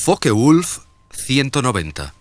Focke-Wulf 190.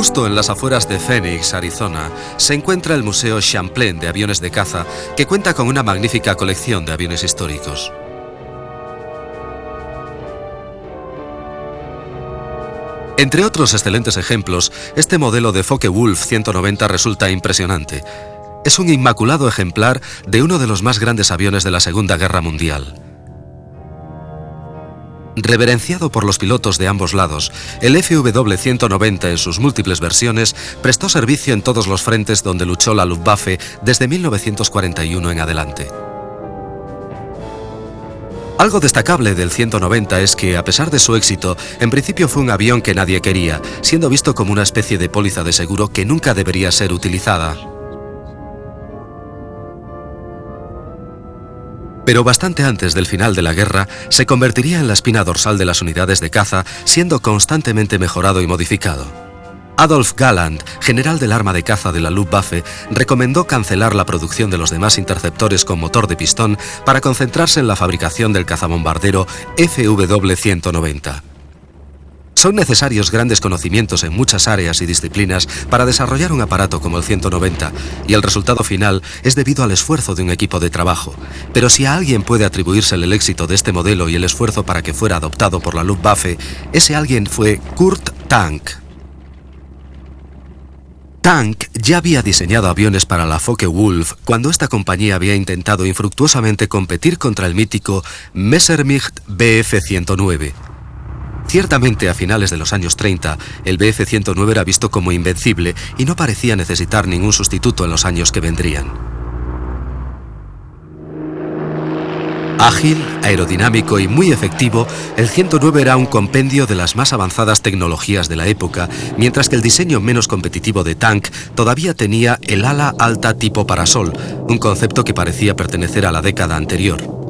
Justo en las afueras de Phoenix, Arizona, se encuentra el Museo Champlain de aviones de caza, que cuenta con una magnífica colección de aviones históricos. Entre otros excelentes ejemplos, este modelo de Focke-Wulf 190 resulta impresionante. Es un inmaculado ejemplar de uno de los más grandes aviones de la Segunda Guerra Mundial. Reverenciado por los pilotos de ambos lados, el FW-190 en sus múltiples versiones prestó servicio en todos los frentes donde luchó la Luftwaffe desde 1941 en adelante. Algo destacable del 190 es que, a pesar de su éxito, en principio fue un avión que nadie quería, siendo visto como una especie de póliza de seguro que nunca debería ser utilizada. Pero bastante antes del final de la guerra, se convertiría en la espina dorsal de las unidades de caza, siendo constantemente mejorado y modificado. Adolf Galland, general del arma de caza de la Luftwaffe, recomendó cancelar la producción de los demás interceptores con motor de pistón para concentrarse en la fabricación del cazabombardero FW-190. Son necesarios grandes conocimientos en muchas áreas y disciplinas para desarrollar un aparato como el 190, y el resultado final es debido al esfuerzo de un equipo de trabajo. Pero si a alguien puede atribuirse el éxito de este modelo y el esfuerzo para que fuera adoptado por la Luftwaffe, ese alguien fue Kurt Tank. Tank ya había diseñado aviones para la Focke-Wulf cuando esta compañía había intentado infructuosamente competir contra el mítico Messerschmitt Bf-109. Ciertamente, a finales de los años 30, el Bf-109 era visto como invencible y no parecía necesitar ningún sustituto en los años que vendrían. Ágil, aerodinámico y muy efectivo, el 109 era un compendio de las más avanzadas tecnologías de la época, mientras que el diseño menos competitivo de Tank todavía tenía el ala alta tipo parasol, un concepto que parecía pertenecer a la década anterior.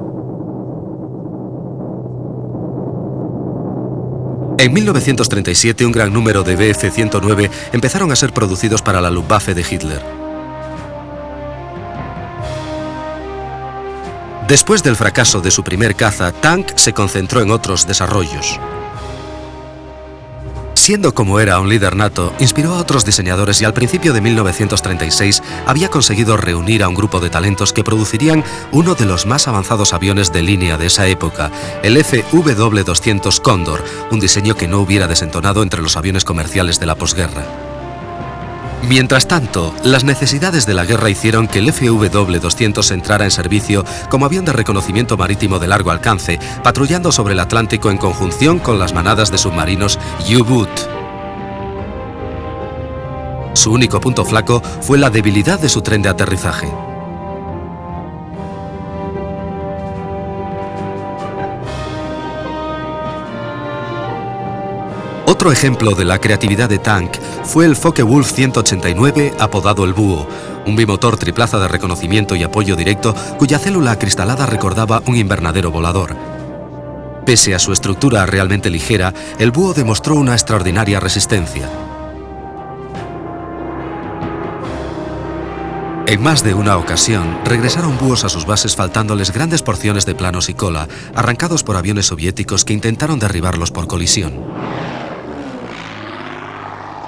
En 1937, un gran número de Bf-109 empezaron a ser producidos para la Luftwaffe de Hitler. Después del fracaso de su primer caza, Tank se concentró en otros desarrollos. Siendo como era un líder nato, inspiró a otros diseñadores y al principio de 1936 había conseguido reunir a un grupo de talentos que producirían uno de los más avanzados aviones de línea de esa época, el FW-200 Cóndor, un diseño que no hubiera desentonado entre los aviones comerciales de la posguerra. Mientras tanto, las necesidades de la guerra hicieron que el FW-200 entrara en servicio como avión de reconocimiento marítimo de largo alcance, patrullando sobre el Atlántico en conjunción con las manadas de submarinos U-Boot. Su único punto flaco fue la debilidad de su tren de aterrizaje. Otro ejemplo de la creatividad de Tank fue el Focke-Wulf 189, apodado el Búho, un bimotor triplaza de reconocimiento y apoyo directo cuya célula acristalada recordaba un invernadero volador. Pese a su estructura realmente ligera, el Búho demostró una extraordinaria resistencia. En más de una ocasión, regresaron búhos a sus bases faltándoles grandes porciones de planos y cola, arrancados por aviones soviéticos que intentaron derribarlos por colisión.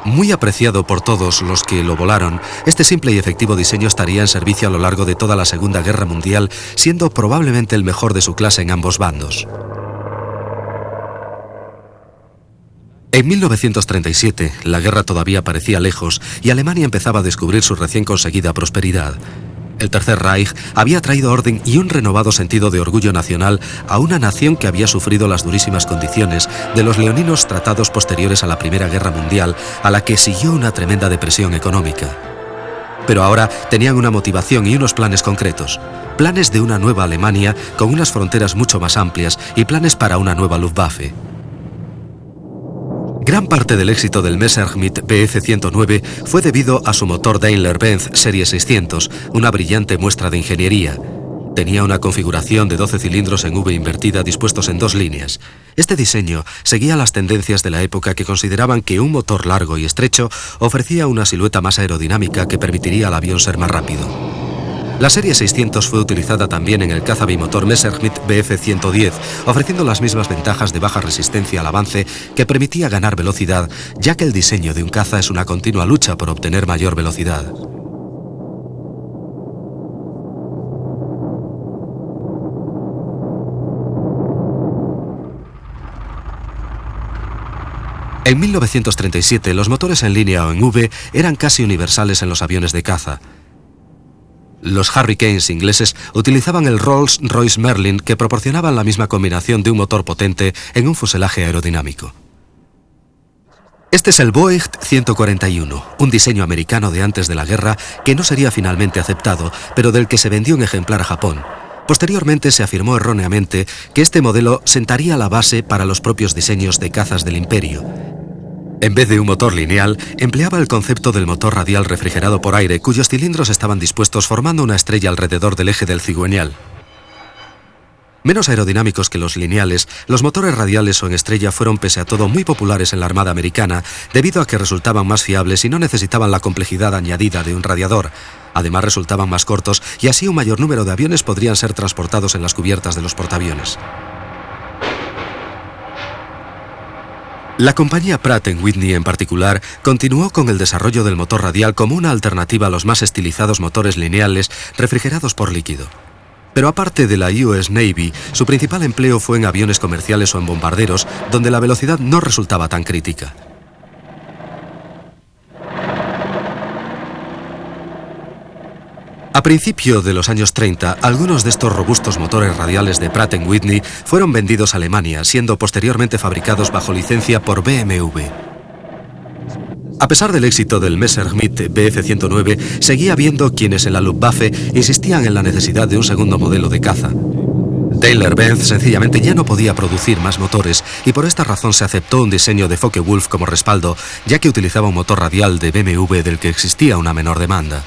Muy apreciado por todos los que lo volaron, este simple y efectivo diseño estaría en servicio a lo largo de toda la Segunda Guerra Mundial, siendo probablemente el mejor de su clase en ambos bandos. En 1937, la guerra todavía parecía lejos y Alemania empezaba a descubrir su recién conseguida prosperidad. El Tercer Reich había traído orden y un renovado sentido de orgullo nacional a una nación que había sufrido las durísimas condiciones de los leoninos tratados posteriores a la Primera Guerra Mundial, a la que siguió una tremenda depresión económica. Pero ahora tenían una motivación y unos planes concretos. Planes de una nueva Alemania con unas fronteras mucho más amplias y planes para una nueva Luftwaffe. Gran parte del éxito del Messerschmitt Bf 109 fue debido a su motor Daimler-Benz Serie 600, una brillante muestra de ingeniería. Tenía una configuración de 12 cilindros en V invertida dispuestos en 2 líneas. Este diseño seguía las tendencias de la época, que consideraban que un motor largo y estrecho ofrecía una silueta más aerodinámica que permitiría al avión ser más rápido. La serie 600 fue utilizada también en el caza bimotor Messerschmitt Bf 110, ofreciendo las mismas ventajas de baja resistencia al avance que permitía ganar velocidad, ya que el diseño de un caza es una continua lucha por obtener mayor velocidad. En 1937, los motores en línea o en V eran casi universales en los aviones de caza. Los Hurricanes ingleses utilizaban el Rolls-Royce Merlin, que proporcionaban la misma combinación de un motor potente en un fuselaje aerodinámico. Este es el Boeing 141, un diseño americano de antes de la guerra que no sería finalmente aceptado, pero del que se vendió un ejemplar a Japón. Posteriormente se afirmó erróneamente que este modelo sentaría la base para los propios diseños de cazas del Imperio. En vez de un motor lineal, empleaba el concepto del motor radial refrigerado por aire, cuyos cilindros estaban dispuestos formando una estrella alrededor del eje del cigüeñal. Menos aerodinámicos que los lineales, los motores radiales o en estrella fueron pese a todo muy populares en la Armada americana, debido a que resultaban más fiables y no necesitaban la complejidad añadida de un radiador. Además, resultaban más cortos y así un mayor número de aviones podrían ser transportados en las cubiertas de los portaaviones. La compañía Pratt & Whitney en particular continuó con el desarrollo del motor radial como una alternativa a los más estilizados motores lineales refrigerados por líquido. Pero aparte de la US Navy, su principal empleo fue en aviones comerciales o en bombarderos, donde la velocidad no resultaba tan crítica. A principios de los años 30, algunos de estos robustos motores radiales de Pratt & Whitney fueron vendidos a Alemania, siendo posteriormente fabricados bajo licencia por BMW. A pesar del éxito del Messerschmitt Bf 109, seguía habiendo quienes en la Luftwaffe insistían en la necesidad de un segundo modelo de caza. Daimler-Benz sencillamente ya no podía producir más motores y por esta razón se aceptó un diseño de Focke-Wulf como respaldo, ya que utilizaba un motor radial de BMW del que existía una menor demanda.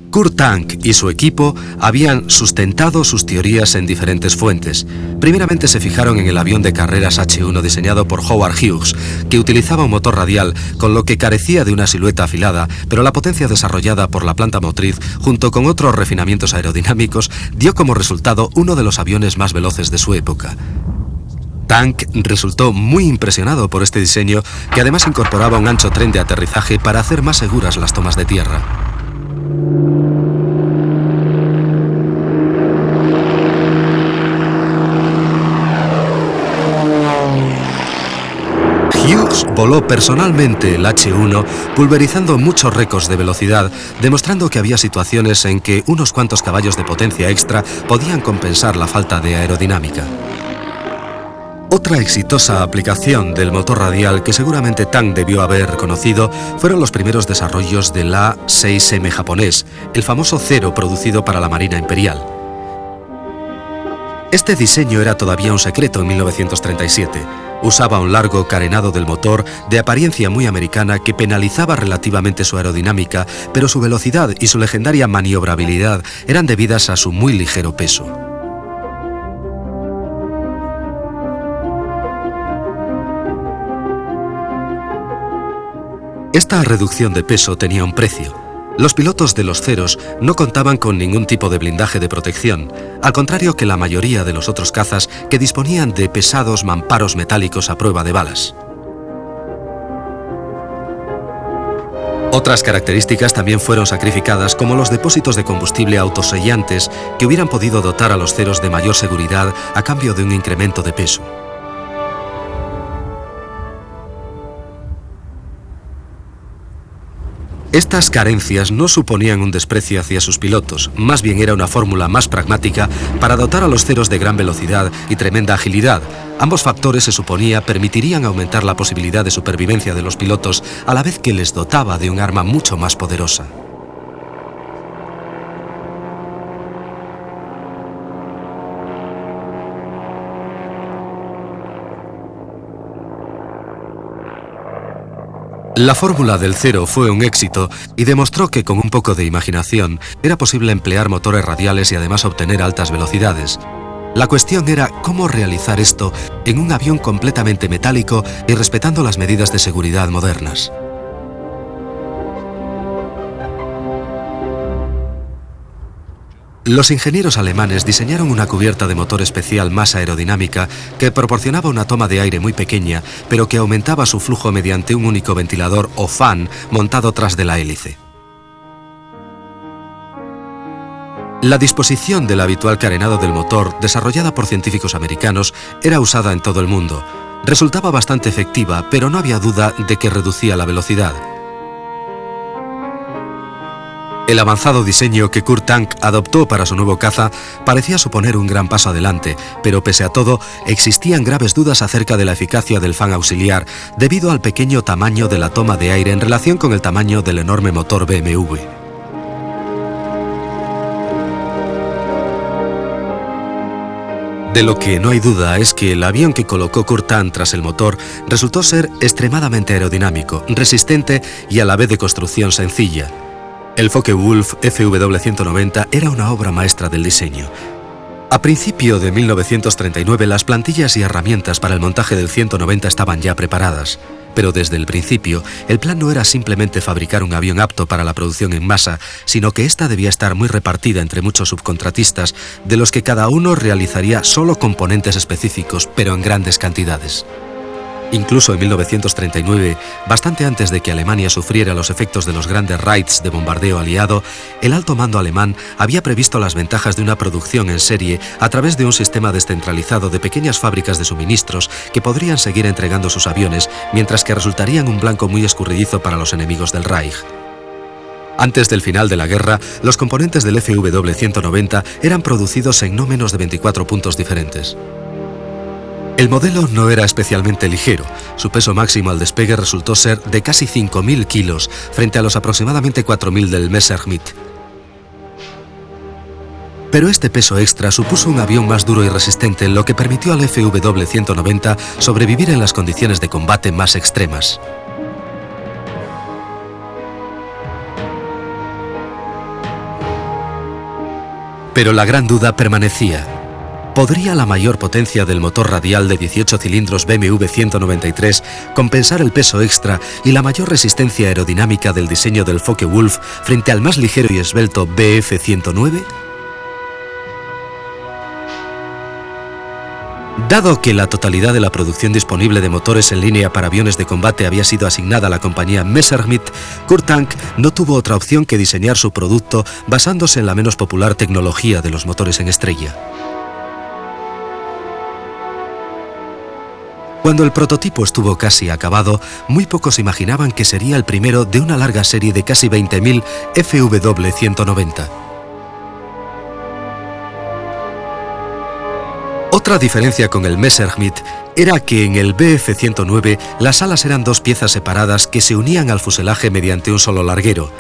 Kurt Tank y su equipo habían sustentado sus teorías en diferentes fuentes. Primeramente se fijaron en el avión de carreras H-1 diseñado por Howard Hughes, que utilizaba un motor radial, con lo que carecía de una silueta afilada, pero la potencia desarrollada por la planta motriz, junto con otros refinamientos aerodinámicos, dio como resultado uno de los aviones más veloces de su época. Tank resultó muy impresionado por este diseño, que además incorporaba un ancho tren de aterrizaje para hacer más seguras las tomas de tierra. Hughes voló personalmente el H-1, pulverizando muchos récords de velocidad, demostrando que había situaciones en que unos cuantos caballos de potencia extra podían compensar la falta de aerodinámica. Otra exitosa aplicación del motor radial que seguramente Tank debió haber conocido fueron los primeros desarrollos del A-6M japonés, el famoso Zero producido para la Marina Imperial. Este diseño era todavía un secreto en 1937. Usaba un largo carenado del motor de apariencia muy americana que penalizaba relativamente su aerodinámica, pero su velocidad y su legendaria maniobrabilidad eran debidas a su muy ligero peso. Esta reducción de peso tenía un precio. Los pilotos de los Zeros no contaban con ningún tipo de blindaje de protección, al contrario que la mayoría de los otros cazas, que disponían de pesados mamparos metálicos a prueba de balas. Otras características también fueron sacrificadas, como los depósitos de combustible autosellantes, que hubieran podido dotar a los Zeros de mayor seguridad a cambio de un incremento de peso. Estas carencias no suponían un desprecio hacia sus pilotos, más bien era una fórmula más pragmática para dotar a los Zeros de gran velocidad y tremenda agilidad. Ambos factores, se suponía, permitirían aumentar la posibilidad de supervivencia de los pilotos, a la vez que les dotaba de un arma mucho más poderosa. La fórmula del cero fue un éxito y demostró que con un poco de imaginación era posible emplear motores radiales y además obtener altas velocidades. La cuestión era cómo realizar esto en un avión completamente metálico y respetando las medidas de seguridad modernas. Los ingenieros alemanes diseñaron una cubierta de motor especial más aerodinámica que proporcionaba una toma de aire muy pequeña, pero que aumentaba su flujo mediante un único ventilador o fan montado tras de la hélice. La disposición del habitual carenado del motor, desarrollada por científicos americanos, era usada en todo el mundo. Resultaba bastante efectiva, pero no había duda de que reducía la velocidad. El avanzado diseño que Kurt Tank adoptó para su nuevo caza parecía suponer un gran paso adelante, pero pese a todo, existían graves dudas acerca de la eficacia del fan auxiliar debido al pequeño tamaño de la toma de aire en relación con el tamaño del enorme motor BMW. De lo que no hay duda es que el avión que colocó Kurt Tank tras el motor resultó ser extremadamente aerodinámico, resistente y a la vez de construcción sencilla. El Focke-Wulf FW-190 era una obra maestra del diseño. A principio de 1939 las plantillas y herramientas para el montaje del 190 estaban ya preparadas, pero desde el principio el plan no era simplemente fabricar un avión apto para la producción en masa, sino que ésta debía estar muy repartida entre muchos subcontratistas, de los que cada uno realizaría solo componentes específicos, pero en grandes cantidades. Incluso en 1939, bastante antes de que Alemania sufriera los efectos de los grandes raids de bombardeo aliado, el alto mando alemán había previsto las ventajas de una producción en serie a través de un sistema descentralizado de pequeñas fábricas de suministros que podrían seguir entregando sus aviones, mientras que resultarían un blanco muy escurridizo para los enemigos del Reich. Antes del final de la guerra, los componentes del FW-190 eran producidos en no menos de 24 puntos diferentes. El modelo no era especialmente ligero. Su peso máximo al despegue resultó ser de casi 5.000 kilos frente a los aproximadamente 4.000 del Messerschmitt. Pero este peso extra supuso un avión más duro y resistente, lo que permitió al FW-190 sobrevivir en las condiciones de combate más extremas. Pero la gran duda permanecía. ¿Podría la mayor potencia del motor radial de 18 cilindros BMW 193 compensar el peso extra y la mayor resistencia aerodinámica del diseño del Focke-Wulf frente al más ligero y esbelto Bf 109? Dado que la totalidad de la producción disponible de motores en línea para aviones de combate había sido asignada a la compañía Messerschmitt, Kurt Tank no tuvo otra opción que diseñar su producto basándose en la menos popular tecnología de los motores en estrella. Cuando el prototipo estuvo casi acabado, muy pocos imaginaban que sería el primero de una larga serie de casi 20.000 FW-190. Otra diferencia con el Messerschmitt era que en el Bf-109 las alas eran dos piezas separadas que se unían al fuselaje mediante un solo larguero.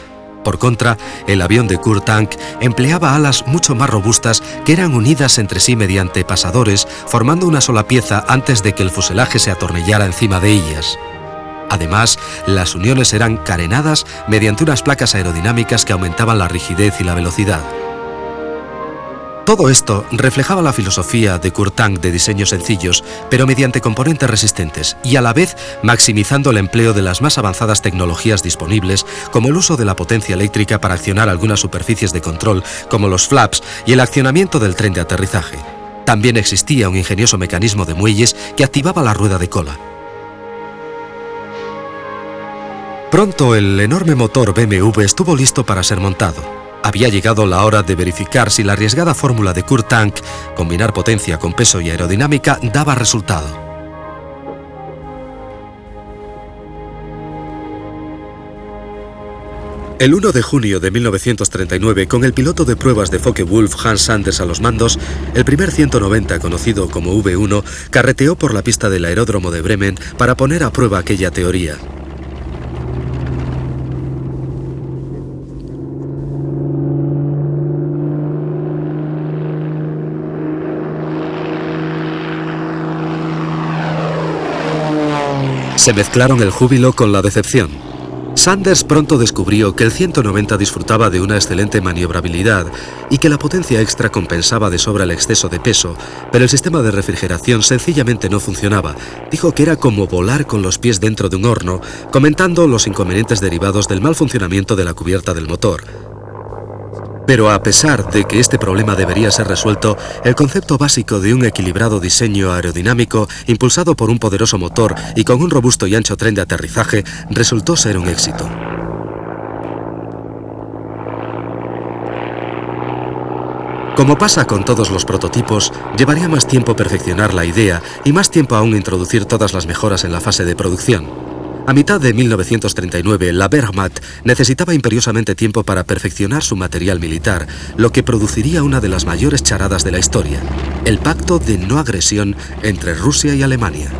Por contra, el avión de Kurt Tank empleaba alas mucho más robustas que eran unidas entre sí mediante pasadores, formando una sola pieza antes de que el fuselaje se atornillara encima de ellas. Además, las uniones eran carenadas mediante unas placas aerodinámicas que aumentaban la rigidez y la velocidad. Todo esto reflejaba la filosofía de Kurt Tank de diseños sencillos, pero mediante componentes resistentes, y a la vez maximizando el empleo de las más avanzadas tecnologías disponibles, como el uso de la potencia eléctrica para accionar algunas superficies de control, como los flaps y el accionamiento del tren de aterrizaje. También existía un ingenioso mecanismo de muelles que activaba la rueda de cola. Pronto el enorme motor BMW estuvo listo para ser montado. Había llegado la hora de verificar si la arriesgada fórmula de Kurt Tank, combinar potencia con peso y aerodinámica, daba resultado. El 1 de junio de 1939, con el piloto de pruebas de Focke-Wulf Hans Sanders a los mandos, el primer 190, conocido como V1, carreteó por la pista del aeródromo de Bremen para poner a prueba aquella teoría. Se mezclaron el júbilo con la decepción. Sanders pronto descubrió que el 190 disfrutaba de una excelente maniobrabilidad y que la potencia extra compensaba de sobra el exceso de peso, pero el sistema de refrigeración sencillamente no funcionaba. Dijo que era como volar con los pies dentro de un horno, comentando los inconvenientes derivados del mal funcionamiento de la cubierta del motor. Pero a pesar de que este problema debería ser resuelto, el concepto básico de un equilibrado diseño aerodinámico, impulsado por un poderoso motor y con un robusto y ancho tren de aterrizaje, resultó ser un éxito. Como pasa con todos los prototipos, llevaría más tiempo perfeccionar la idea y más tiempo aún introducir todas las mejoras en la fase de producción. A mitad de 1939, la Wehrmacht necesitaba imperiosamente tiempo para perfeccionar su material militar, lo que produciría una de las mayores charadas de la historia, el pacto de no agresión entre Rusia y Alemania.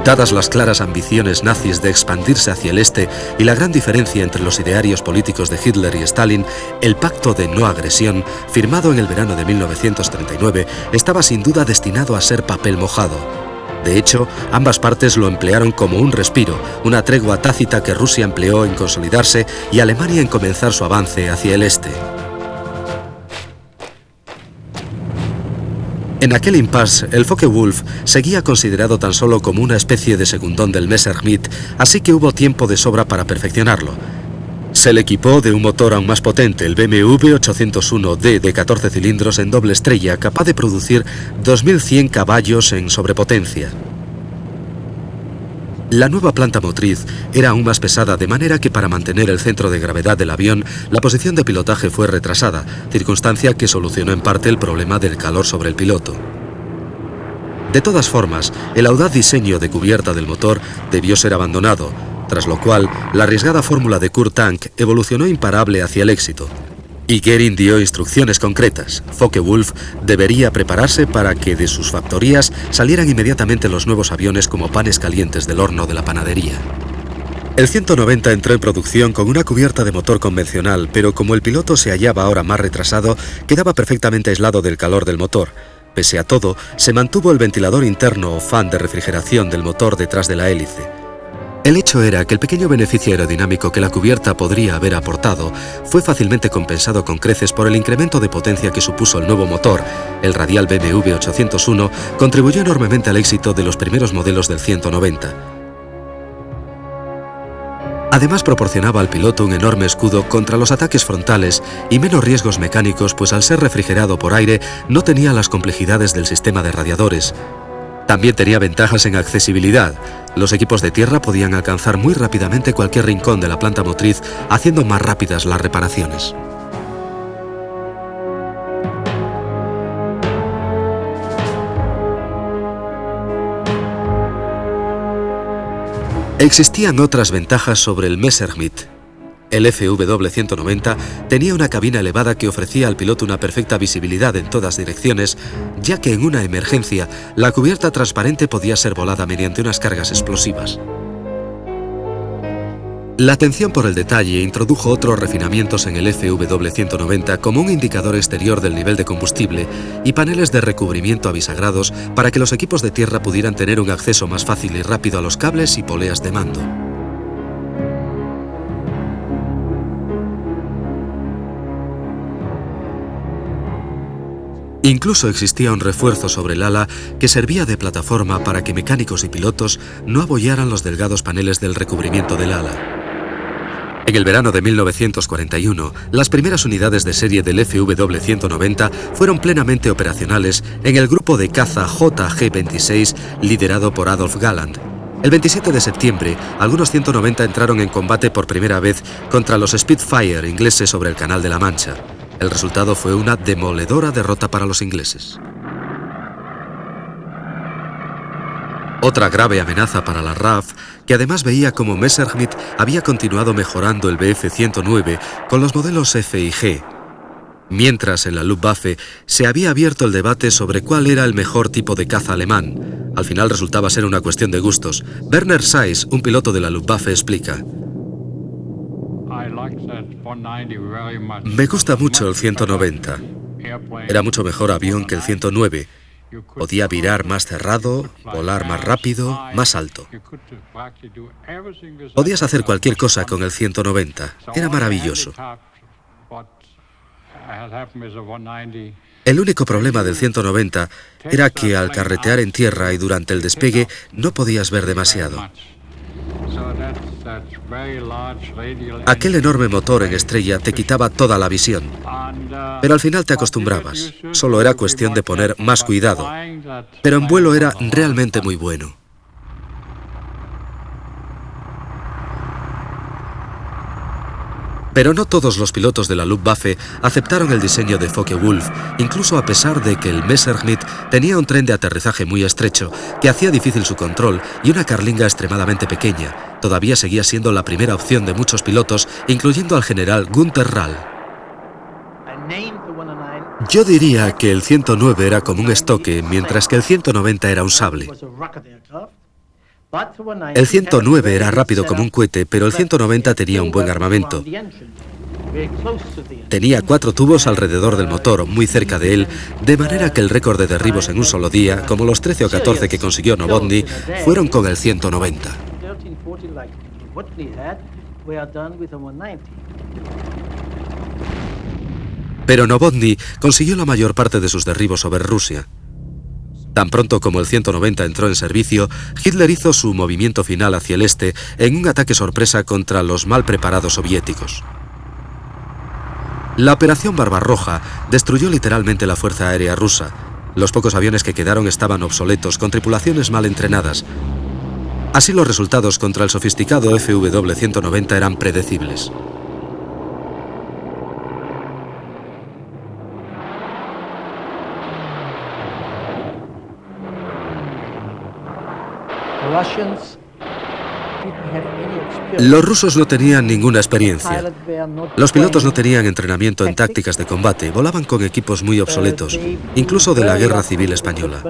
Dadas las claras ambiciones nazis de expandirse hacia el este y la gran diferencia entre los idearios políticos de Hitler y Stalin, el pacto de no agresión, firmado en el verano de 1939, estaba sin duda destinado a ser papel mojado. De hecho, ambas partes lo emplearon como un respiro, una tregua tácita que Rusia empleó en consolidarse y Alemania en comenzar su avance hacia el este. En aquel impasse, el Focke-Wulf seguía considerado tan solo como una especie de segundón del Messerschmitt, así que hubo tiempo de sobra para perfeccionarlo. Se le equipó de un motor aún más potente, el BMW 801D de 14 cilindros en doble estrella, capaz de producir 2100 caballos en sobrepotencia. La nueva planta motriz era aún más pesada, de manera que para mantener el centro de gravedad del avión, la posición de pilotaje fue retrasada, circunstancia que solucionó en parte el problema del calor sobre el piloto. De todas formas, el audaz diseño de cubierta del motor debió ser abandonado, tras lo cual la arriesgada fórmula de Kurt Tank evolucionó imparable hacia el éxito. Y Goering dio instrucciones concretas. Focke-Wulf debería prepararse para que de sus factorías salieran inmediatamente los nuevos aviones como panes calientes del horno de la panadería. El 190 entró en producción con una cubierta de motor convencional, pero como el piloto se hallaba ahora más retrasado, quedaba perfectamente aislado del calor del motor. Pese a todo, se mantuvo el ventilador interno o fan de refrigeración del motor detrás de la hélice. El hecho era que el pequeño beneficio aerodinámico que la cubierta podría haber aportado fue fácilmente compensado con creces por el incremento de potencia que supuso el nuevo motor. El radial BMW 801 contribuyó enormemente al éxito de los primeros modelos del 190. Además proporcionaba al piloto un enorme escudo contra los ataques frontales y menos riesgos mecánicos, pues al ser refrigerado por aire no tenía las complejidades del sistema de radiadores. También tenía ventajas en accesibilidad. Los equipos de tierra podían alcanzar muy rápidamente cualquier rincón de la planta motriz, haciendo más rápidas las reparaciones. Existían otras ventajas sobre el Messerschmitt. El FW-190 tenía una cabina elevada que ofrecía al piloto una perfecta visibilidad en todas direcciones, ya que en una emergencia la cubierta transparente podía ser volada mediante unas cargas explosivas. La atención por el detalle introdujo otros refinamientos en el FW-190 como un indicador exterior del nivel de combustible y paneles de recubrimiento a bisagrados para que los equipos de tierra pudieran tener un acceso más fácil y rápido a los cables y poleas de mando. Incluso existía un refuerzo sobre el ala que servía de plataforma para que mecánicos y pilotos no abollaran los delgados paneles del recubrimiento del ala. En el verano de 1941, las primeras unidades de serie del FW-190 fueron plenamente operacionales en el grupo de caza JG-26 liderado por Adolf Galland. El 27 de septiembre, algunos 190 entraron en combate por primera vez contra los Spitfire ingleses sobre el Canal de la Mancha. El resultado fue una demoledora derrota para los ingleses. Otra grave amenaza para la RAF, que además veía como Messerschmitt había continuado mejorando el Bf-109 con los modelos F y G. Mientras en la Luftwaffe se había abierto el debate sobre cuál era el mejor tipo de caza alemán. Al final resultaba ser una cuestión de gustos. Werner Seiss, un piloto de la Luftwaffe, explica: me gusta mucho el 190. Era mucho mejor avión que el 109. Podía virar más cerrado, volar más rápido, más alto. Podías hacer cualquier cosa con el 190. Era maravilloso. El único problema del 190 era que al carretear en tierra y durante el despegue no podías ver demasiado. Aquel enorme motor en estrella te quitaba toda la visión, pero al final te acostumbrabas. Solo era cuestión de poner más cuidado, pero en vuelo era realmente muy bueno. Pero no todos los pilotos de la Luftwaffe aceptaron el diseño de Focke-Wulf, incluso a pesar de que el Messerschmitt tenía un tren de aterrizaje muy estrecho que hacía difícil su control y una carlinga extremadamente pequeña. Todavía seguía siendo la primera opción de muchos pilotos, incluyendo al general Günther Rall. Yo diría que el 109 era como un estoque, mientras que el 190 era un sable. El 109 era rápido como un cohete, pero el 190 tenía un buen armamento. Tenía 4 tubos alrededor del motor, muy cerca de él, de manera que el récord de derribos en un solo día, como los 13 o 14 que consiguió Novotny, fueron con el 190. Pero Novotny consiguió la mayor parte de sus derribos sobre Rusia. Tan pronto como el 190 entró en servicio, Hitler hizo su movimiento final hacia el este en un ataque sorpresa contra los mal preparados soviéticos. La Operación Barbarroja destruyó literalmente la fuerza aérea rusa. Los pocos aviones que quedaron estaban obsoletos, con tripulaciones mal entrenadas. Así los resultados contra el sofisticado FW-190 eran predecibles. Los rusos no tenían ninguna experiencia. Los pilotos no tenían entrenamiento en tácticas de combate, volaban con equipos muy obsoletos, incluso de la Guerra Civil Española.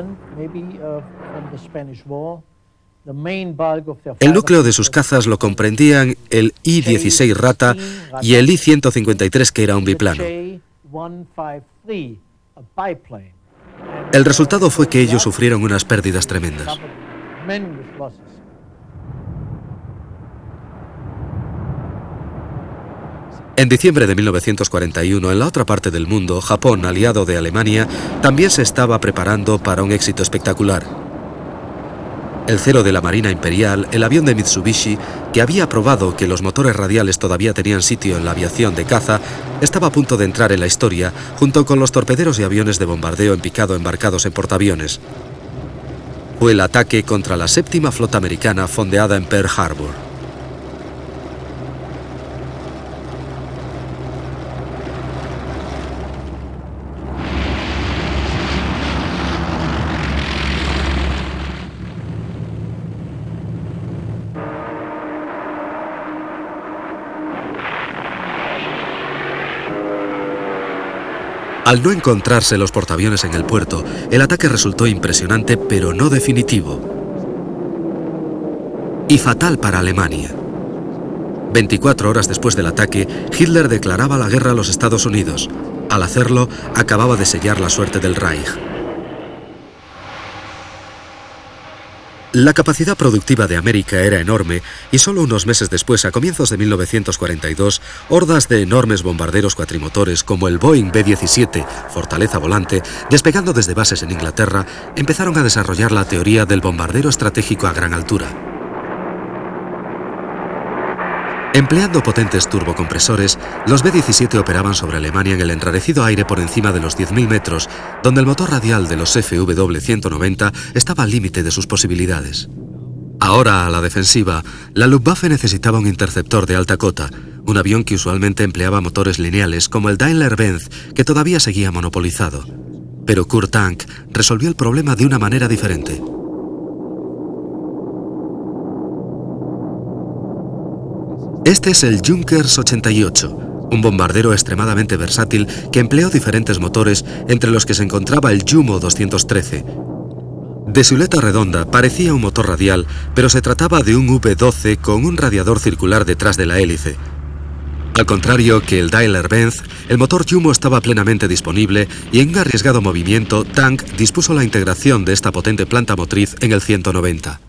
El núcleo de sus cazas lo comprendían el I-16 Rata y el I-153, que era un biplano. El resultado fue que ellos sufrieron unas pérdidas tremendas. En diciembre de 1941, en la otra parte del mundo, Japón, aliado de Alemania, también se estaba preparando para un éxito espectacular. El Zero de la Marina Imperial, el avión de Mitsubishi, que había probado que los motores radiales todavía tenían sitio en la aviación de caza, estaba a punto de entrar en la historia, junto con los torpederos y aviones de bombardeo en picado embarcados en portaaviones. Fue el ataque contra la 7ª Flota Americana fondeada en Pearl Harbor. Al no encontrarse los portaaviones en el puerto, el ataque resultó impresionante, pero no definitivo. Y fatal para Alemania. 24 horas después del ataque, Hitler declaraba la guerra a los Estados Unidos. Al hacerlo, acababa de sellar la suerte del Reich. La capacidad productiva de América era enorme y solo unos meses después, a comienzos de 1942, hordas de enormes bombarderos cuatrimotores como el Boeing B-17, Fortaleza Volante, despegando desde bases en Inglaterra, empezaron a desarrollar la teoría del bombardero estratégico a gran altura. Empleando potentes turbocompresores, los B-17 operaban sobre Alemania en el enrarecido aire por encima de los 10.000 metros, donde el motor radial de los FW-190 estaba al límite de sus posibilidades. Ahora, a la defensiva, la Luftwaffe necesitaba un interceptor de alta cota, un avión que usualmente empleaba motores lineales como el Daimler-Benz, que todavía seguía monopolizado. Pero Kurt Tank resolvió el problema de una manera diferente. Este es el Junkers 88, un bombardero extremadamente versátil que empleó diferentes motores, entre los que se encontraba el Jumo 213. De silueta redonda, parecía un motor radial, pero se trataba de un V-12 con un radiador circular detrás de la hélice. Al contrario que el Daimler-Benz, el motor Jumo estaba plenamente disponible y en un arriesgado movimiento, Tank dispuso la integración de esta potente planta motriz en el 190.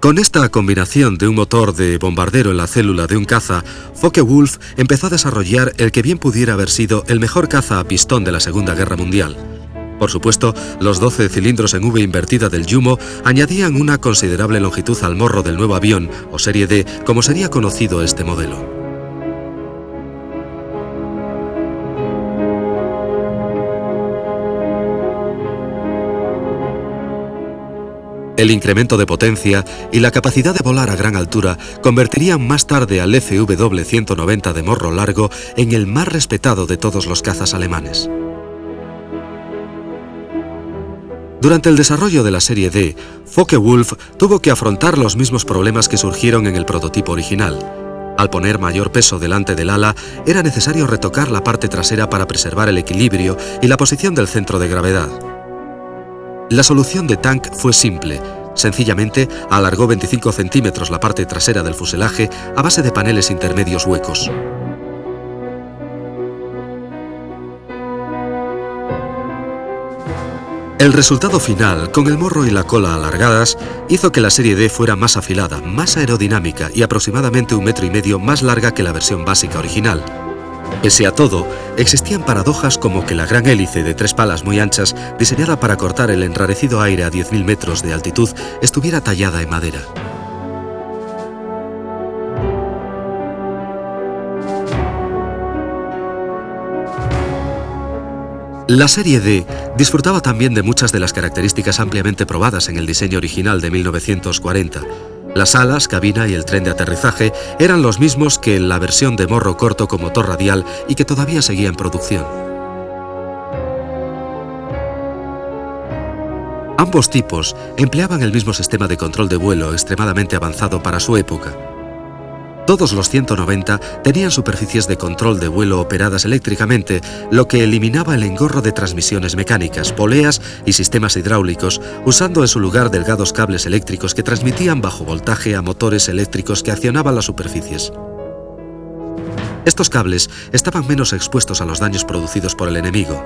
Con esta combinación de un motor de bombardero en la célula de un caza, Focke-Wulf empezó a desarrollar el que bien pudiera haber sido el mejor caza a pistón de la Segunda Guerra Mundial. Por supuesto, los 12 cilindros en V invertida del Jumo añadían una considerable longitud al morro del nuevo avión, o Serie D, como sería conocido este modelo. El incremento de potencia y la capacidad de volar a gran altura convertirían más tarde al FW-190 de morro largo en el más respetado de todos los cazas alemanes. Durante el desarrollo de la serie D, Focke-Wulf tuvo que afrontar los mismos problemas que surgieron en el prototipo original. Al poner mayor peso delante del ala, era necesario retocar la parte trasera para preservar el equilibrio y la posición del centro de gravedad. La solución de Tank fue simple. Sencillamente alargó 25 centímetros la parte trasera del fuselaje a base de paneles intermedios huecos. El resultado final, con el morro y la cola alargadas, hizo que la serie D fuera más afilada, más aerodinámica y aproximadamente 1,5 metros más larga que la versión básica original. Pese a todo, existían paradojas como que la gran hélice de 3 palas muy anchas, diseñada para cortar el enrarecido aire a 10.000 metros de altitud, estuviera tallada en madera. La serie D disfrutaba también de muchas de las características ampliamente probadas en el diseño original de 1940. Las alas, cabina y el tren de aterrizaje eran los mismos que en la versión de morro corto con motor radial y que todavía seguía en producción. Ambos tipos empleaban el mismo sistema de control de vuelo extremadamente avanzado para su época. Todos los 190 tenían superficies de control de vuelo operadas eléctricamente, lo que eliminaba el engorro de transmisiones mecánicas, poleas y sistemas hidráulicos, usando en su lugar delgados cables eléctricos que transmitían bajo voltaje a motores eléctricos que accionaban las superficies. Estos cables estaban menos expuestos a los daños producidos por el enemigo.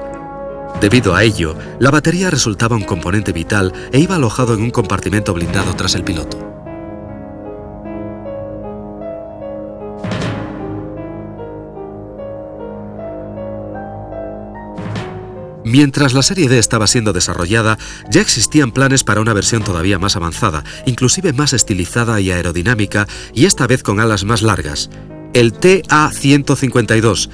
Debido a ello, la batería resultaba un componente vital e iba alojado en un compartimento blindado tras el piloto. Mientras la serie D estaba siendo desarrollada, ya existían planes para una versión todavía más avanzada, inclusive más estilizada y aerodinámica, y esta vez con alas más largas, el TA-152.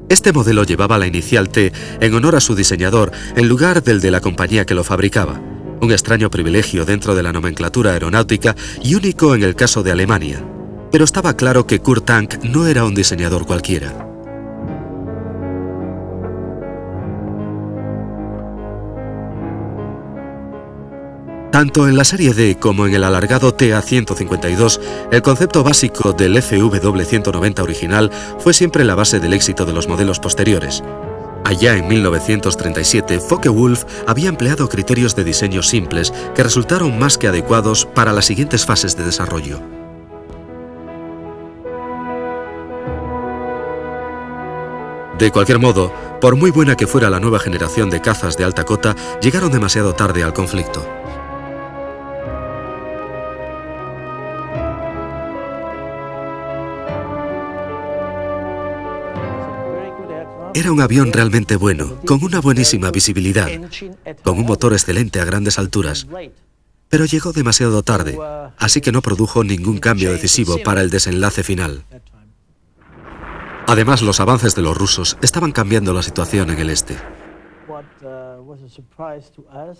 Este modelo llevaba la inicial T en honor a su diseñador, en lugar del de la compañía que lo fabricaba. Un extraño privilegio dentro de la nomenclatura aeronáutica y único en el caso de Alemania. Pero estaba claro que Kurt Tank no era un diseñador cualquiera. Tanto en la serie D como en el alargado TA-152, el concepto básico del FW-190 original fue siempre la base del éxito de los modelos posteriores. Allá en 1937, Focke-Wulf había empleado criterios de diseño simples que resultaron más que adecuados para las siguientes fases de desarrollo. De cualquier modo, por muy buena que fuera la nueva generación de cazas de alta cota, llegaron demasiado tarde al conflicto. Era un avión realmente bueno, con una buenísima visibilidad, con un motor excelente a grandes alturas, pero llegó demasiado tarde, así que no produjo ningún cambio decisivo para el desenlace final. Además, los avances de los rusos estaban cambiando la situación en el este.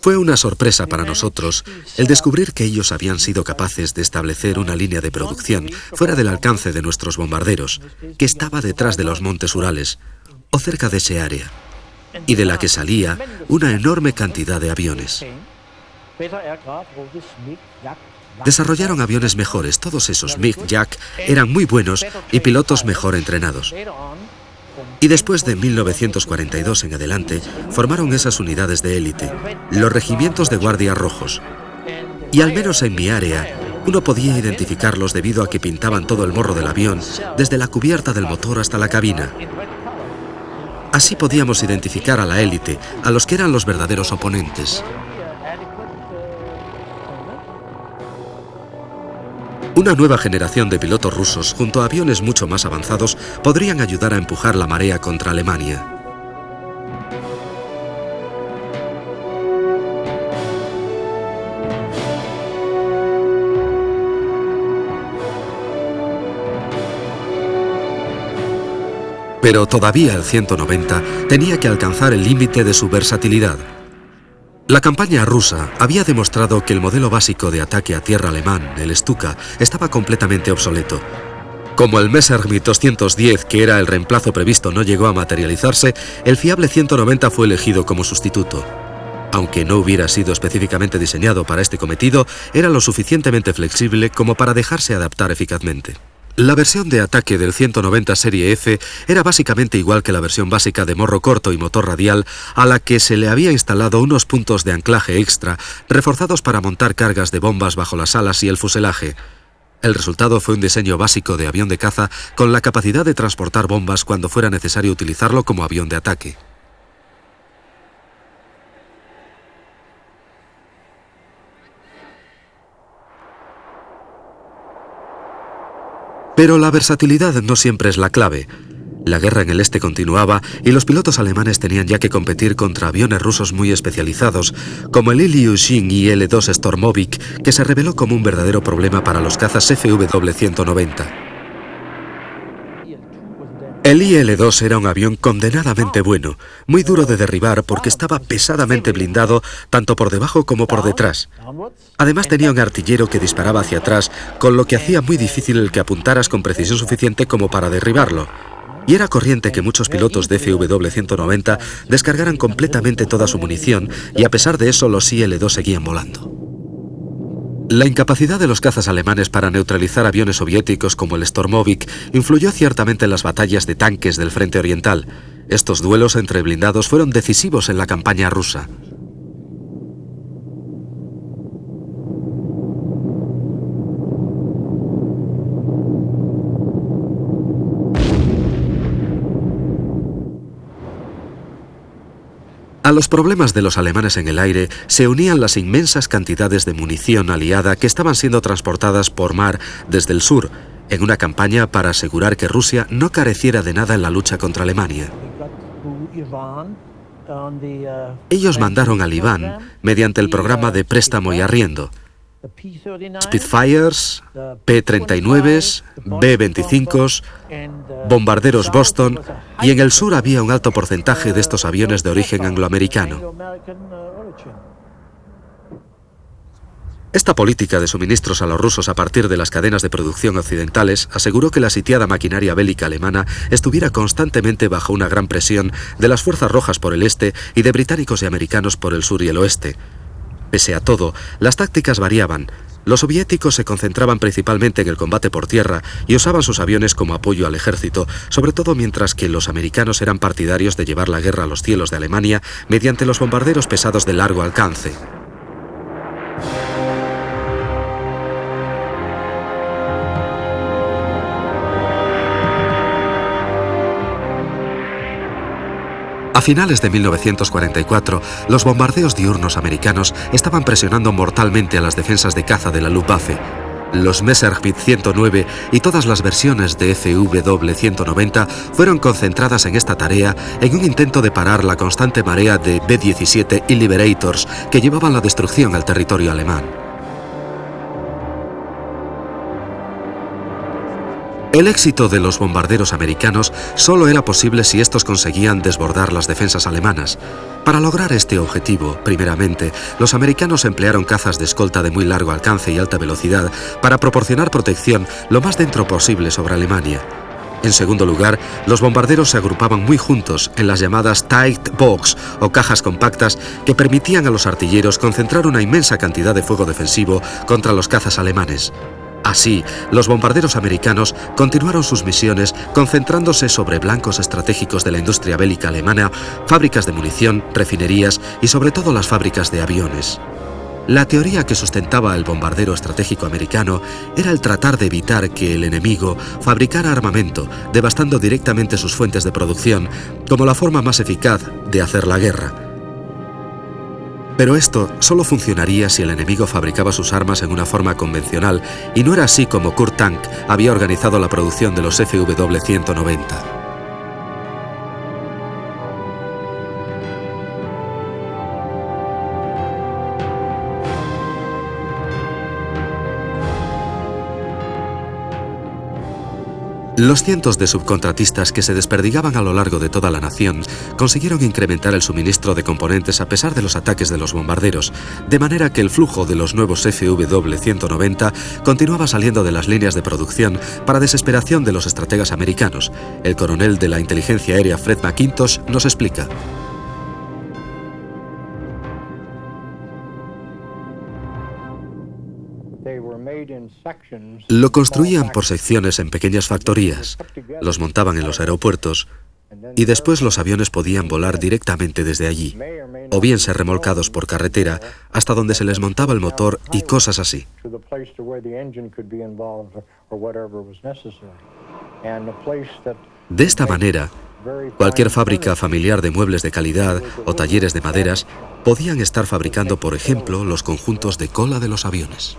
Fue una sorpresa para nosotros el descubrir que ellos habían sido capaces de establecer una línea de producción fuera del alcance de nuestros bombarderos, que estaba detrás de los montes Urales, o cerca de ese área, y de la que salía una enorme cantidad de aviones. Desarrollaron aviones mejores, todos esos MiG-Jack eran muy buenos y pilotos mejor entrenados. Y después de 1942 en adelante, formaron esas unidades de élite, los regimientos de guardias rojos. Y al menos en mi área, uno podía identificarlos debido a que pintaban todo el morro del avión, desde la cubierta del motor hasta la cabina. Así podíamos identificar a la élite, a los que eran los verdaderos oponentes. Una nueva generación de pilotos rusos, junto a aviones mucho más avanzados, podrían ayudar a empujar la marea contra Alemania. Pero todavía el 190 tenía que alcanzar el límite de su versatilidad. La campaña rusa había demostrado que el modelo básico de ataque a tierra alemán, el Stuka, estaba completamente obsoleto. Como el Messerschmitt 210, que era el reemplazo previsto, no llegó a materializarse, el fiable 190 fue elegido como sustituto. Aunque no hubiera sido específicamente diseñado para este cometido, era lo suficientemente flexible como para dejarse adaptar eficazmente. La versión de ataque del 190 serie F era básicamente igual que la versión básica de morro corto y motor radial, a la que se le había instalado unos puntos de anclaje extra, reforzados para montar cargas de bombas bajo las alas y el fuselaje. El resultado fue un diseño básico de avión de caza con la capacidad de transportar bombas cuando fuera necesario utilizarlo como avión de ataque. Pero la versatilidad no siempre es la clave. La guerra en el este continuaba y los pilotos alemanes tenían ya que competir contra aviones rusos muy especializados, como el Ilyushin IL-2 Stormovik, que se reveló como un verdadero problema para los cazas FW-190. El IL-2 era un avión condenadamente bueno, muy duro de derribar porque estaba pesadamente blindado tanto por debajo como por detrás. Además tenía un artillero que disparaba hacia atrás, con lo que hacía muy difícil el que apuntaras con precisión suficiente como para derribarlo. Y era corriente que muchos pilotos de FW-190 descargaran completamente toda su munición y a pesar de eso los IL-2 seguían volando. La incapacidad de los cazas alemanes para neutralizar aviones soviéticos como el Stormovik influyó ciertamente en las batallas de tanques del frente oriental. Estos duelos entre blindados fueron decisivos en la campaña rusa. A los problemas de los alemanes en el aire se unían las inmensas cantidades de munición aliada que estaban siendo transportadas por mar desde el sur, en una campaña para asegurar que Rusia no careciera de nada en la lucha contra Alemania. Ellos mandaron al Iván mediante el programa de préstamo y arriendo. Spitfires, P-39s, B-25s, bombarderos Boston, y en el sur había un alto porcentaje de estos aviones de origen angloamericano. Esta política de suministros a los rusos a partir de las cadenas de producción occidentales aseguró que la sitiada maquinaria bélica alemana estuviera constantemente bajo una gran presión de las fuerzas rojas por el este y de británicos y americanos por el sur y el oeste. Pese a todo, las tácticas variaban. Los soviéticos se concentraban principalmente en el combate por tierra y usaban sus aviones como apoyo al ejército, sobre todo mientras que los americanos eran partidarios de llevar la guerra a los cielos de Alemania mediante los bombarderos pesados de largo alcance. A finales de 1944, los bombardeos diurnos americanos estaban presionando mortalmente a las defensas de caza de la Luftwaffe. Los Messerschmitt 109 y todas las versiones de FW-190 fueron concentradas en esta tarea en un intento de parar la constante marea de B-17 y Liberators que llevaban la destrucción al territorio alemán. El éxito de los bombarderos americanos solo era posible si estos conseguían desbordar las defensas alemanas. Para lograr este objetivo, primeramente, los americanos emplearon cazas de escolta de muy largo alcance y alta velocidad para proporcionar protección lo más dentro posible sobre Alemania. En segundo lugar, los bombarderos se agrupaban muy juntos en las llamadas tight box o cajas compactas que permitían a los artilleros concentrar una inmensa cantidad de fuego defensivo contra los cazas alemanes. Así, los bombarderos americanos continuaron sus misiones concentrándose sobre blancos estratégicos de la industria bélica alemana, fábricas de munición, refinerías y sobre todo las fábricas de aviones. La teoría que sustentaba el bombardero estratégico americano era el tratar de evitar que el enemigo fabricara armamento, devastando directamente sus fuentes de producción, como la forma más eficaz de hacer la guerra. Pero esto solo funcionaría si el enemigo fabricaba sus armas en una forma convencional, y no era así como Kurt Tank había organizado la producción de los FW-190. Los cientos de subcontratistas que se desperdigaban a lo largo de toda la nación consiguieron incrementar el suministro de componentes a pesar de los ataques de los bombarderos, de manera que el flujo de los nuevos FW-190 continuaba saliendo de las líneas de producción para desesperación de los estrategas americanos. El coronel de la inteligencia aérea Fred McIntosh nos explica. Lo construían por secciones en pequeñas factorías, los montaban en los aeropuertos y después los aviones podían volar directamente desde allí, o bien ser remolcados por carretera hasta donde se les montaba el motor y cosas así. De esta manera, cualquier fábrica familiar de muebles de calidad o talleres de maderas podían estar fabricando, por ejemplo, los conjuntos de cola de los aviones.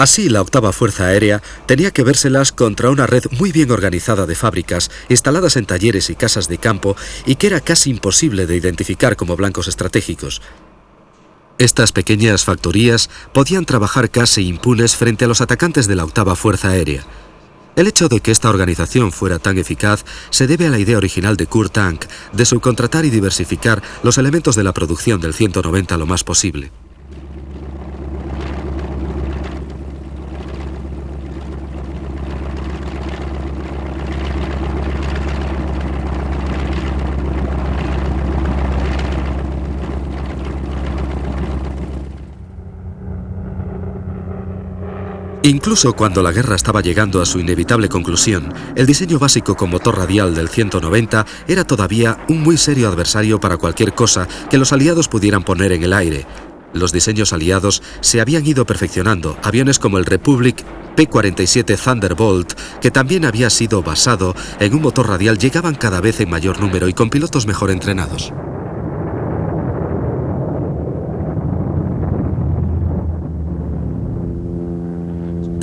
Así, la octava Fuerza Aérea tenía que vérselas contra una red muy bien organizada de fábricas instaladas en talleres y casas de campo y que era casi imposible de identificar como blancos estratégicos. Estas pequeñas factorías podían trabajar casi impunes frente a los atacantes de la octava Fuerza Aérea. El hecho de que esta organización fuera tan eficaz se debe a la idea original de Kurt Tank de subcontratar y diversificar los elementos de la producción del 190 lo más posible. Incluso cuando la guerra estaba llegando a su inevitable conclusión, el diseño básico con motor radial del 190 era todavía un muy serio adversario para cualquier cosa que los aliados pudieran poner en el aire. Los diseños aliados se habían ido perfeccionando. Aviones como el Republic P-47 Thunderbolt, que también había sido basado en un motor radial, llegaban cada vez en mayor número y con pilotos mejor entrenados.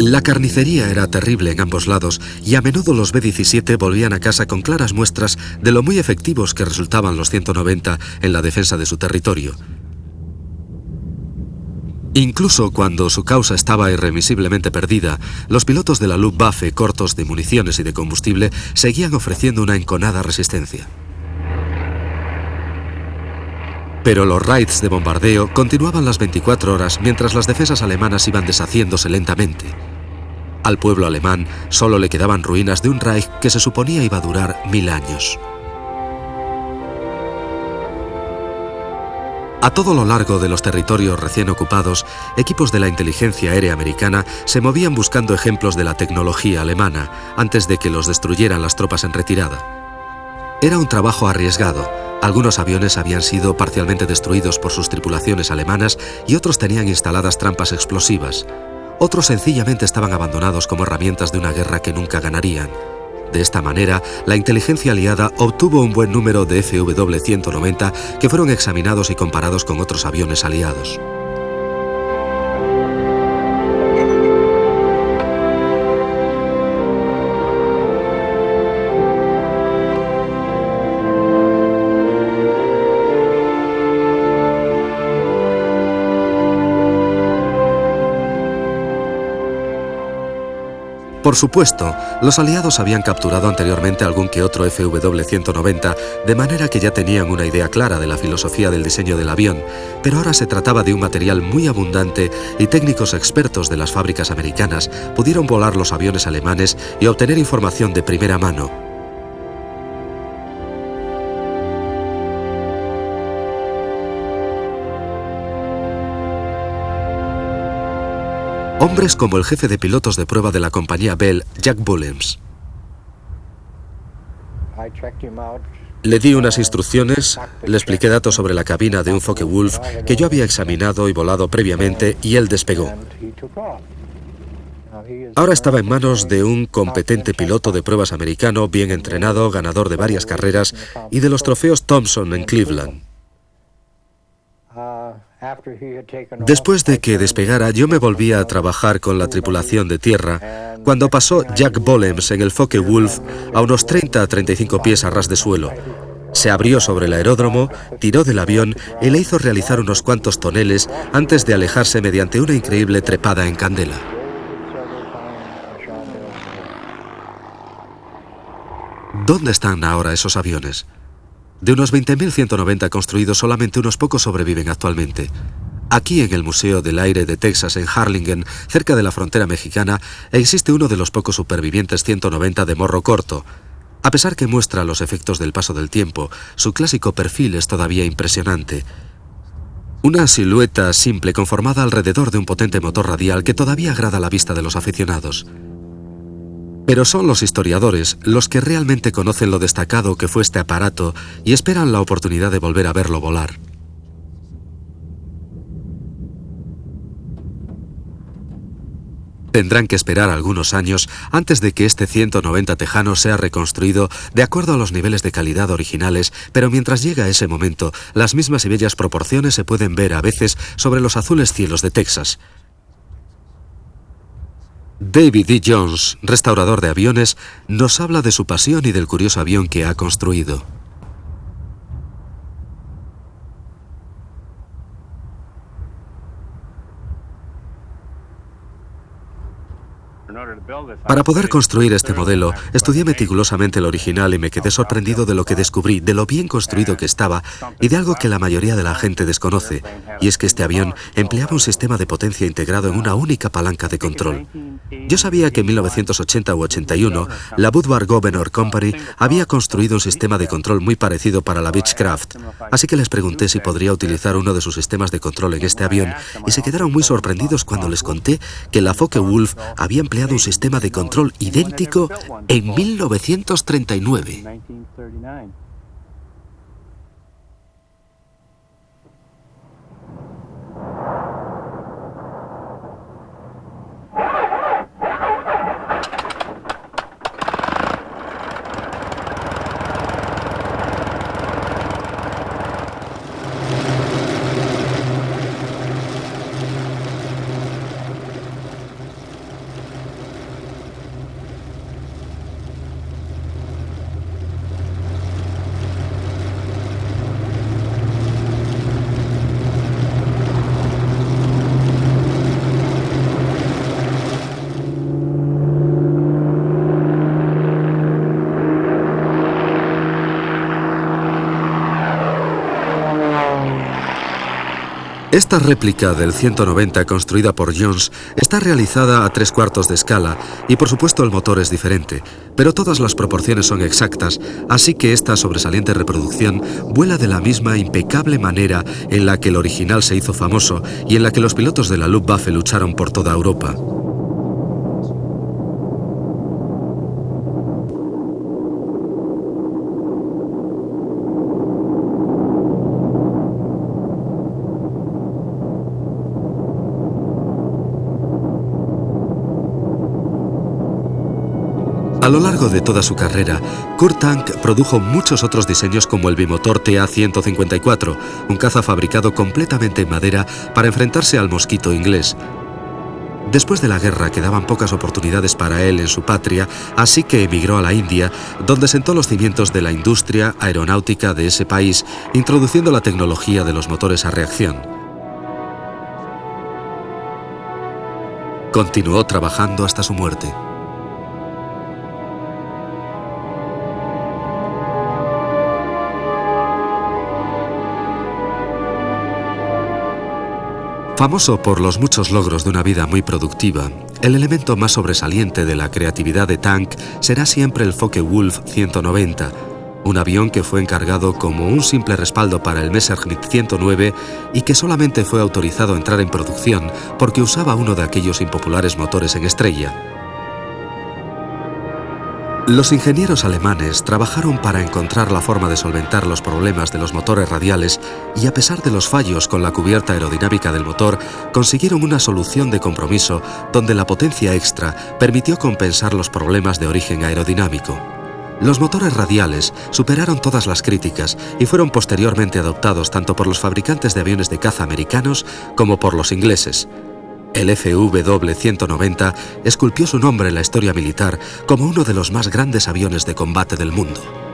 La carnicería era terrible en ambos lados y a menudo los B-17 volvían a casa con claras muestras de lo muy efectivos que resultaban los 190 en la defensa de su territorio. Incluso cuando su causa estaba irremisiblemente perdida, los pilotos de la Luftwaffe, cortos de municiones y de combustible, seguían ofreciendo una enconada resistencia. Pero los raids de bombardeo continuaban las 24 horas mientras las defensas alemanas iban deshaciéndose lentamente. Al pueblo alemán solo le quedaban ruinas de un Reich que se suponía iba a durar 1000 años. A todo lo largo de los territorios recién ocupados, equipos de la inteligencia aérea americana se movían buscando ejemplos de la tecnología alemana antes de que los destruyeran las tropas en retirada. Era un trabajo arriesgado. Algunos aviones habían sido parcialmente destruidos por sus tripulaciones alemanas y otros tenían instaladas trampas explosivas. Otros sencillamente estaban abandonados como herramientas de una guerra que nunca ganarían. De esta manera, la inteligencia aliada obtuvo un buen número de FW-190 que fueron examinados y comparados con otros aviones aliados. Por supuesto, los aliados habían capturado anteriormente algún que otro FW-190, de manera que ya tenían una idea clara de la filosofía del diseño del avión, pero ahora se trataba de un material muy abundante y técnicos expertos de las fábricas americanas pudieron volar los aviones alemanes y obtener información de primera mano. Hombres como el jefe de pilotos de prueba de la compañía Bell, Jack Bulliams. Le di unas instrucciones, le expliqué datos sobre la cabina de un Focke-Wulf que yo había examinado y volado previamente, y él despegó. Ahora estaba en manos de un competente piloto de pruebas americano, bien entrenado, ganador de varias carreras y de los trofeos Thompson en Cleveland. Después de que despegara, yo me volví a trabajar con la tripulación de tierra cuando pasó Jack Bulliams en el Focke-Wulf a unos 30 a 35 pies a ras de suelo. Se abrió sobre el aeródromo, tiró del avión y le hizo realizar unos cuantos toneles antes de alejarse mediante una increíble trepada en candela. ¿Dónde están ahora esos aviones? De unos 20.190 construidos, solamente unos pocos sobreviven actualmente. Aquí, en el Museo del Aire de Texas, en Harlingen, cerca de la frontera mexicana, existe uno de los pocos supervivientes 190 de morro corto. A pesar que muestra los efectos del paso del tiempo, su clásico perfil es todavía impresionante. Una silueta simple conformada alrededor de un potente motor radial que todavía agrada la vista de los aficionados. Pero son los historiadores los que realmente conocen lo destacado que fue este aparato y esperan la oportunidad de volver a verlo volar. Tendrán que esperar algunos años antes de que este 190 tejano sea reconstruido de acuerdo a los niveles de calidad originales, pero mientras llega ese momento, las mismas y bellas proporciones se pueden ver a veces sobre los azules cielos de Texas. David D. Jones, restaurador de aviones, nos habla de su pasión y del curioso avión que ha construido. Para poder construir este modelo, estudié meticulosamente el original y me quedé sorprendido de lo que descubrí, de lo bien construido que estaba y de algo que la mayoría de la gente desconoce, y es que este avión empleaba un sistema de potencia integrado en una única palanca de control. Yo sabía que en 1980 u 81, la Woodward Governor Company había construido un sistema de control muy parecido para la Beechcraft, así que les pregunté si podría utilizar uno de sus sistemas de control en este avión, y se quedaron muy sorprendidos cuando les conté que la Focke-Wulf había empleado un sistema de control idéntico en 1939. Esta réplica del 190 construida por Jones está realizada a 3/4 de escala y por supuesto el motor es diferente, pero todas las proporciones son exactas, así que esta sobresaliente reproducción vuela de la misma impecable manera en la que el original se hizo famoso y en la que los pilotos de la Luftwaffe lucharon por toda Europa. A lo largo de toda su carrera, Kurt Tank produjo muchos otros diseños como el bimotor TA-154, un caza fabricado completamente en madera para enfrentarse al mosquito inglés. Después de la guerra quedaban pocas oportunidades para él en su patria, así que emigró a la India, donde sentó los cimientos de la industria aeronáutica de ese país, introduciendo la tecnología de los motores a reacción. Continuó trabajando hasta su muerte. Famoso por los muchos logros de una vida muy productiva, el elemento más sobresaliente de la creatividad de Tank será siempre el Focke-Wulf 190. un avión que fue encargado como un simple respaldo para el Messerschmitt 109 y que solamente fue autorizado a entrar en producción porque usaba uno de aquellos impopulares motores en estrella. Los ingenieros alemanes trabajaron para encontrar la forma de solventar los problemas de los motores radiales y, a pesar de los fallos con la cubierta aerodinámica del motor, consiguieron una solución de compromiso donde la potencia extra permitió compensar los problemas de origen aerodinámico. Los motores radiales superaron todas las críticas y fueron posteriormente adoptados tanto por los fabricantes de aviones de caza americanos como por los ingleses. El FW-190 esculpió su nombre en la historia militar como uno de los más grandes aviones de combate del mundo.